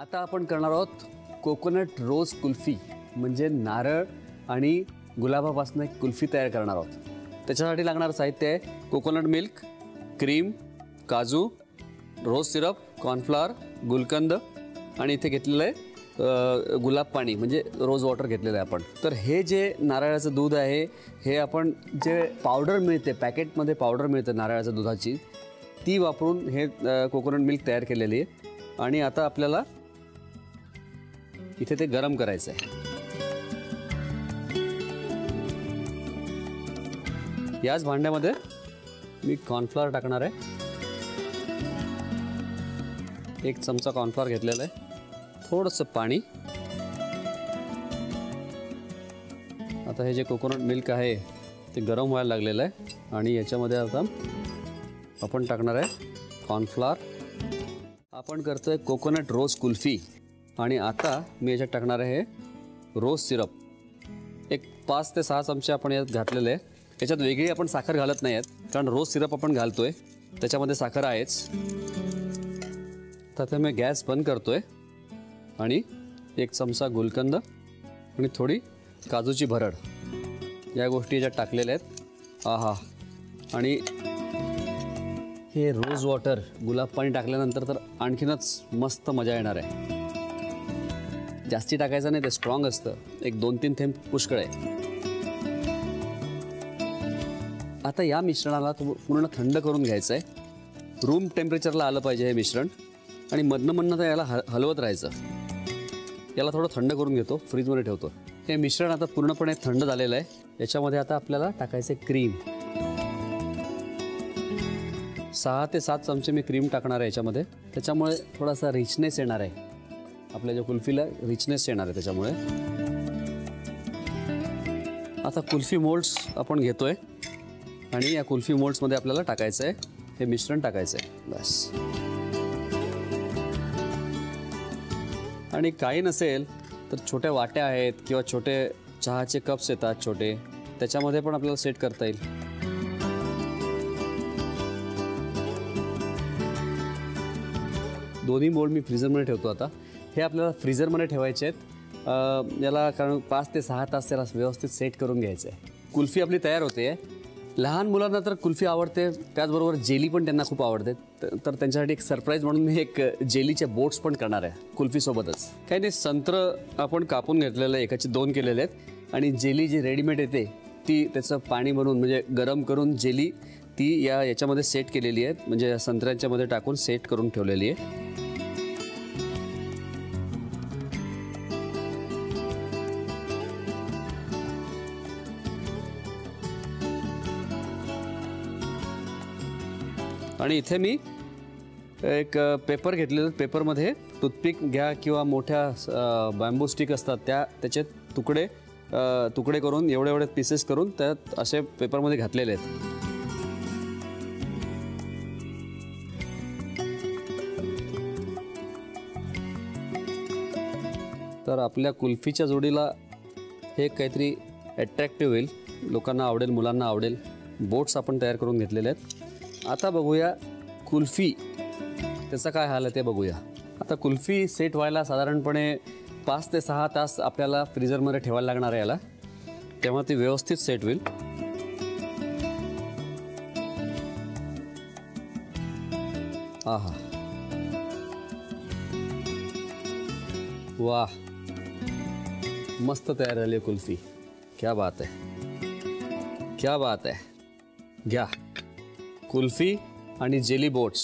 आता आपण करणार आहोत कोकोनट रोज कुल्फी, म्हणजे नारळ आणि गुलाबापासून एक कुल्फी तयार करणार आहोत। त्याच्यासाठी लागणारं साहित्य आहे कोकोनट मिल्क, क्रीम, काजू, रोज सिरप, कॉर्नफ्लॉवर, गुलकंद आणि इथे घेतलेलं आहे गुलाब पाणी म्हणजे रोज वॉटर घेतलेलं आहे आपण। तर हे जे नारळाचं दूध आहे हे आपण जे पावडर मिळते पॅकेटमध्ये पावडर मिळते नारळाच्या दुधाची ती वापरून हे कोकोनट मिल्क तयार केलेली आहे। आणि आता आपल्याला इथे ते गरम करायचं आहे। याच भांड्यामध्ये मी कॉर्नफ्लॉवर टाकणार आहे। 1 चमचा कॉर्नफ्लॉवर घेतलेला आहे, थोडंसं पाणी। आता हे जे कोकोनट मिल्क आहे ते गरम व्हायला लागलेलं आहे आणि याच्यामध्ये आता आपण टाकणार आहे कॉर्नफ्लॉवर। आपण करतोय कोकोनट रोज कुल्फी आणि आता मी याच्यात टाकणार आहे रोज सिरप। एक 5 ते 6 चमचे आपण यात घातलेले आहे। याच्यात वेगळी आपण साखर घालत नाही आहेत कारण रोज सिरप आपण घालतोय त्याच्यामध्ये साखर आहेच। तर मी गॅस बंद करतोय आणि 1 चमचा गुलकंद आणि थोडी काजूची भरड या गोष्टी याच्यात टाकलेल्या आहेत। आहा, आणि हे रोज वॉटर गुलाब पाणी टाकल्यानंतर तर आणखीनच मस्त मजा येणार आहे। जास्ती टाकायचं नाही, ते स्ट्रॉंग असतं, एक 2-3 थेंब पुष्कळ आहे। आता या मिश्रणाला पूर्ण थंड करून घ्यायचं आहे। रूम टेम्परेचरला आलं पाहिजे हे मिश्रण आणि मधनं तर याला हलवत राहायचं। याला थोडं थंड करून घेतो, फ्रीजमध्ये ठेवतो। हे मिश्रण आता पूर्णपणे थंड झालेलं आहे। याच्यामध्ये आता आपल्याला टाकायचं आहे क्रीम। 6 ते 7 चमचे मी क्रीम टाकणार आहे याच्यामध्ये, त्याच्यामुळे थोडासा रिचनेस येणार आहे आपल्या ज्या कुल्फीला, रिचनेस येणार आहे त्याच्यामुळे। आता कुल्फी मोल्ड्स आपण घेतोय आणि या कुल्फी मोल्ड्समध्ये आपल्याला टाकायचं आहे हे मिश्रण टाकायचं आहे बस। आणि काही नसेल तर छोट्या वाट्या आहेत किंवा छोटे चहाचे कप्स येतात छोटे, त्याच्यामध्ये पण आपल्याला सेट करता येईल। दोन्ही मोल्ड मी फ्रीझरमध्ये ठेवतो। आता हे आपल्याला फ्रीझरमध्ये ठेवायचे आहेत याला, कारण 5 ते 6 तास त्याला व्यवस्थित सेट करून घ्यायचं आहे। कुल्फी आपली तयार होते। लहान मुलांना तर कुल्फी आवडते, त्याचबरोबर जेली पण त्यांना खूप आवडते। तर त्यांच्यासाठी एक सरप्राईज म्हणून मी एक जेलीचे बोट्स पण करणार आहे कुल्फीसोबतच। काही नाही, संत्र आपण कापून घेतलेलं आहे, एकाचे 2 केलेले आहेत आणि जेली जी रेडीमेड येते ती त्याचं पाणी बनवून म्हणजे गरम करून जेली ती याच्यामध्ये सेट केलेली आहे, म्हणजे संत्र्यांच्यामध्ये टाकून सेट करून ठेवलेली आहे। आणि इथे मी एक पेपर घेतलेलं, पेपरमध्ये टूथपिक घ्या किंवा मोठ्या बॅम्बू स्टिक असतात त्याचे तुकडे करून एवढे पीसेस करून त्यात असे पेपरमध्ये घातलेले आहेत। तर आपल्या कुल्फीच्या जोडीला हे काहीतरी अट्रॅक्टिव्ह होईल, लोकांना आवडेल, मुलांना आवडेल। बोट्स आपण तयार करून घेतलेले आहेत। आता बघूया कुल्फी त्याचा काय हाल आहे ते बघूया। आता कुल्फी सेट व्हायला साधारणपणे 5 ते 6 तास आपल्याला फ्रीझरमध्ये ठेवायला लागणार आहे याला, तेव्हा ती व्यवस्थित सेट होईल। आहा, वाह, मस्त तयार झाली कुल्फी। क्या बात है, क्या बात है। घ्या कुल्फी आणि जेली बोट्स